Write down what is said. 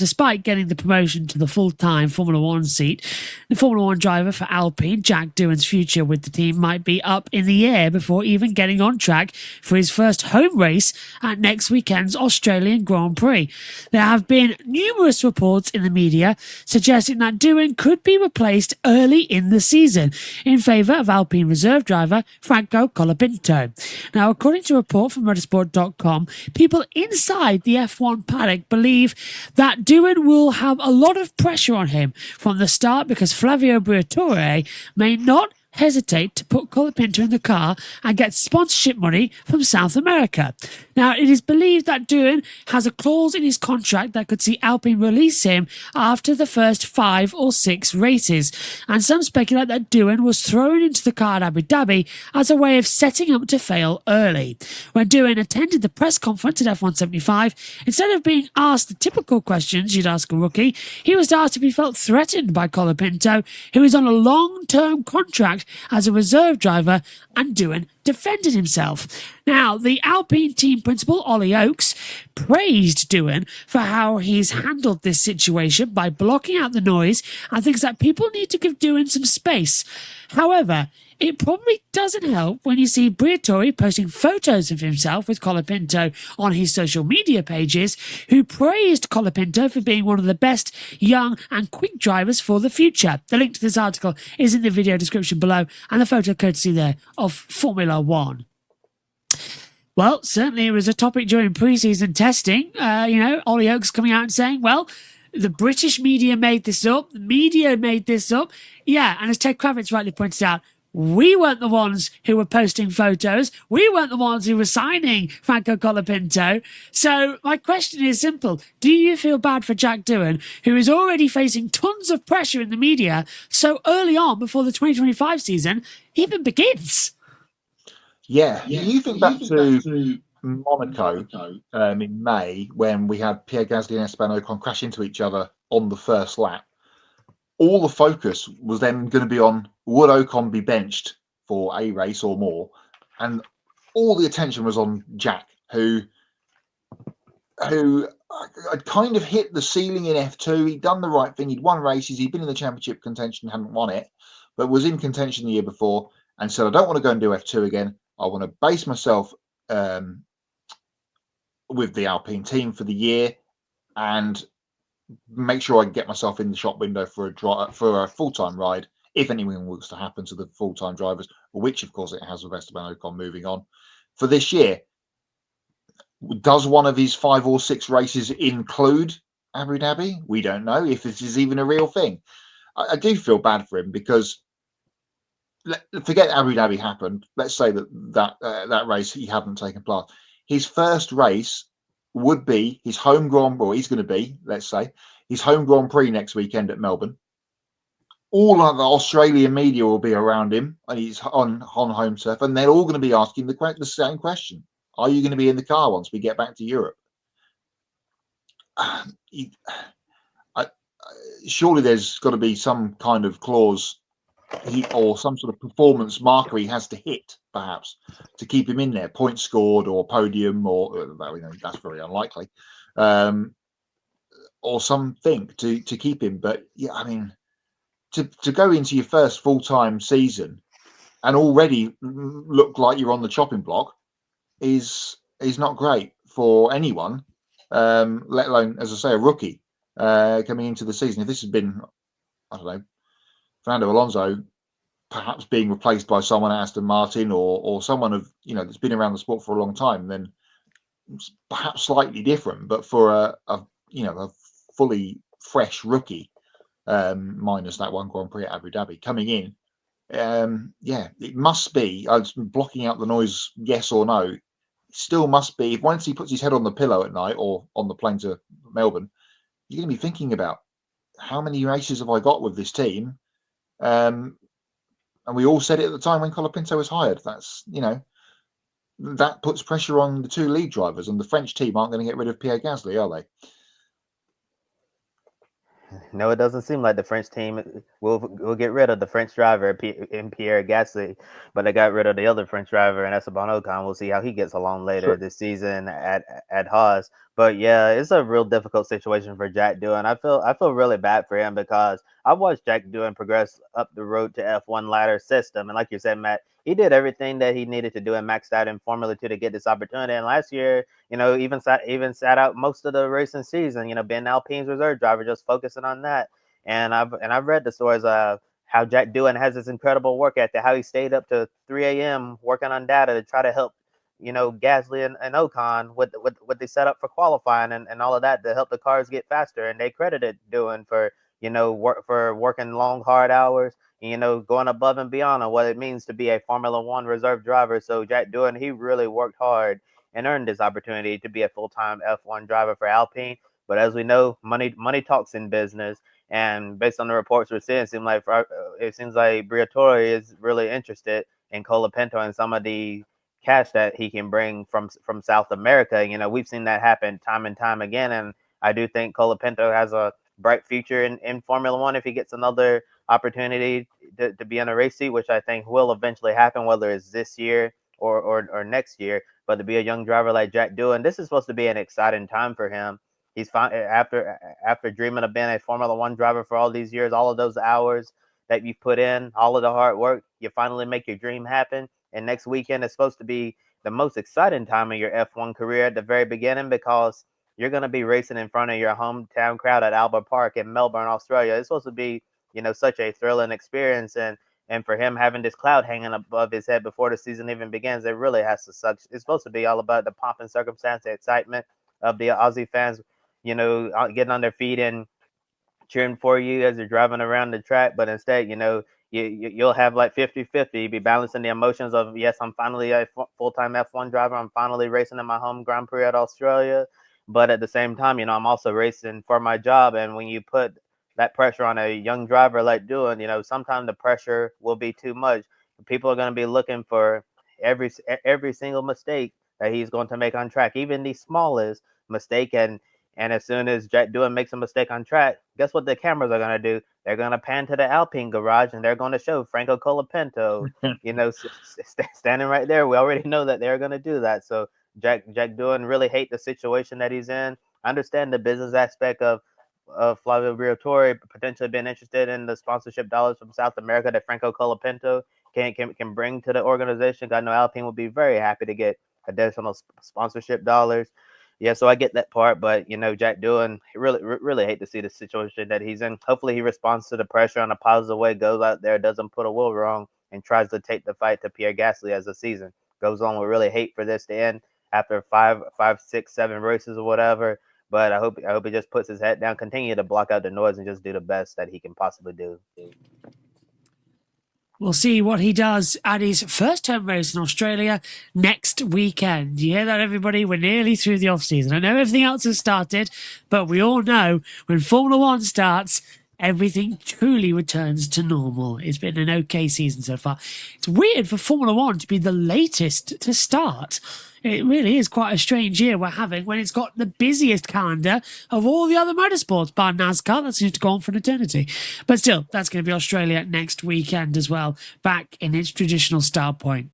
Despite getting the promotion to the full-time Formula One seat, the Formula One driver for Alpine, Jack Doohan's future with the team might be up in the air before even getting on track for his first home race at next weekend's Australian Grand Prix. There have been numerous reports in the media suggesting that Doohan could be replaced early in the season in favour of Alpine reserve driver Franco Colapinto. Now, according to a report from motorsport.com, people inside the F1 paddock believe that Doohan will have a lot of pressure on him from the start because Flavio Briatore may not hesitate to put Colapinto in the car and get sponsorship money from South America. Now, it is believed that Doohan has a clause in his contract that could see Alpine release him after the first 5 or 6 races, and some speculate that Doohan was thrown into the car at Abu Dhabi as a way of setting up to fail early. When Doohan attended the press conference at F175, instead of being asked the typical questions you'd ask a rookie, he was asked if he felt threatened by Colapinto, who is on a long-term contract as a reserve driver, and Doohan defended himself. Now, the Alpine team principal, Ollie Oakes, praised Doohan for how he's handled this situation by blocking out the noise and thinks that people need to give Doohan some space. However, it probably doesn't help when you see Briatore posting photos of himself with Colapinto on his social media pages, who praised Colapinto for being one of the best young and quick drivers for the future. The link to this article is in the video description below, and the photo courtesy there of Formula One. Well, certainly it was a topic during pre-season testing. Ollie Oakes coming out and saying, well, the British media made this up. The media made this up. Yeah, and as Ted Kravitz rightly pointed out, we weren't the ones who were posting photos. We weren't the ones who were signing Franco Colapinto. So my question is simple. Do you feel bad for Jack Doohan, who is already facing tons of pressure in the media so early on before the 2025 season even begins? Yeah. You think back to Monaco in May when we had Pierre Gasly and Esteban Ocon crash into each other on the first lap. All the focus was then going to be on, would Ocon be benched for a race or more? And all the attention was on Jack, who had kind of hit the ceiling in F2. He'd done the right thing. He'd won races. He'd been in the championship contention, hadn't won it, but was in contention the year before, and said, I don't want to go and do F2 again. I want to base myself with the Alpine team for the year and make sure I can get myself in the shop window for a full-time ride, if anything was to happen to the full-time drivers, which of course it has with Esteban Ocon moving on. For this year, does one of his 5 or 6 races include Abu Dhabi? We don't know if this is even a real thing. I do feel bad for him because forget Abu Dhabi happened. Let's say that race he hadn't taken part. His first race would be his home Grand Prix. He's going to be, let's say, his home Grand Prix next weekend at Melbourne. All of the Australian media will be around him, and he's on home turf, and they're all going to be asking the same question: are you going to be in the car once we get back to Europe? Surely there's got to be some kind of clause or some sort of performance marker he has to hit, perhaps, to keep him in there, points scored or podium, or that's very unlikely, or something to keep him. But yeah, I mean, to go into your first full-time season and already look like you're on the chopping block is not great for anyone, let alone, as I say, a rookie coming into the season. If this has been, I don't know, Fernando Alonso perhaps being replaced by someone at Aston Martin or someone that's been around the sport for a long time, then it's perhaps slightly different. But for a fully fresh rookie, minus that one Grand Prix at Abu Dhabi coming in, it must be. I was blocking out the noise, yes or no. It still must be. Once he puts his head on the pillow at night or on the plane to Melbourne, you're going to be thinking about how many races have I got with this team. And we all said it at the time when Colapinto was hired. That's, that puts pressure on the 2 lead drivers, and the French team aren't going to get rid of Pierre Gasly, are they? No, it doesn't seem like the French team will get rid of the French driver in Pierre Gasly, but they got rid of the other French driver in Esteban Ocon. We'll see how he gets along later this season at Haas. But yeah, it's a real difficult situation for Jack Doohan. I feel really bad for him because I watched Jack Doohan progress up the road to F1 ladder system, and like you said, Matt, he did everything that he needed to do and maxed out in Formula 2 to get this opportunity. And last year, even sat out most of the racing season. Being Alpine's reserve driver, just focusing on that. And I've read the stories of how Jack Doohan has this incredible work ethic, how he stayed up to 3 a.m. working on data to try to help Gasly and Ocon with what they set up for qualifying and all of that to help the cars get faster. And they credited Doohan for for working long hard hours and, going above and beyond on what it means to be a Formula One reserve driver. So Jack Doohan, he really worked hard and earned this opportunity to be a full-time F1 driver for Alpine. But as we know, money talks in business. And based on the reports we're seeing, it seems like Briatore is really interested in Colapinto and some of the cash that he can bring from South America. We've seen that happen time and time again, and I do think Colapinto has a bright future in Formula One if he gets another opportunity to be in a race seat, which I think will eventually happen, whether it's this year or next year. But to be a young driver like Jack Doohan, this is supposed to be an exciting time for him. He's after dreaming of being a Formula One driver for all these years, all of those hours that you've put in, all of the hard work, you finally make your dream happen. And next weekend is supposed to be the most exciting time of your F1 career at the very beginning because you're going to be racing in front of your hometown crowd at Albert Park in Melbourne, Australia. It's supposed to be, such a thrilling experience. And for him having this cloud hanging above his head before the season even begins, it really has to suck. It's supposed to be all about the pomp and circumstance, the excitement of the Aussie fans, getting on their feet and cheering for you as you're driving around the track. But instead, you'll have like 50-50, be balancing the emotions of, yes, I'm finally a full-time F1 driver. I'm finally racing in my home Grand Prix at Australia. But at the same time, I'm also racing for my job. And when you put that pressure on a young driver like Doohan, sometimes the pressure will be too much. People are going to be looking for every single mistake that he's going to make on track, even the smallest mistake. And as soon as Jack Doohan makes a mistake on track, guess what the cameras are going to do? They're going to pan to the Alpine garage and they're going to show Franco Colapinto, standing right there. We already know that they're going to do that. So Jack Doohan really hate the situation that he's in. I understand the business aspect of Flavio Briatore potentially being interested in the sponsorship dollars from South America that Franco Colapinto can bring to the organization. I know Alpine will be very happy to get additional sponsorship dollars. Yeah, so I get that part, but Jack Doohan, really hate to see the situation that he's in. Hopefully, he responds to the pressure in a positive way, goes out there, doesn't put a wheel wrong, and tries to take the fight to Pierre Gasly as the season goes on. We really hate for this to end after five, 6, 7 races or whatever. But I hope he just puts his head down, continue to block out the noise, and just do the best that he can possibly do. We'll see what he does at his first home race in Australia next weekend. You hear that, everybody? We're nearly through the off-season. I know everything else has started, but we all know when Formula One starts, everything truly returns to normal. It's been an okay season so far. It's weird for Formula One to be the latest to start. It really is quite a strange year we're having when it's got the busiest calendar of all the other motorsports, bar NASCAR. That seems to go on for an eternity. But still, that's going to be Australia next weekend as well, back in its traditional start point.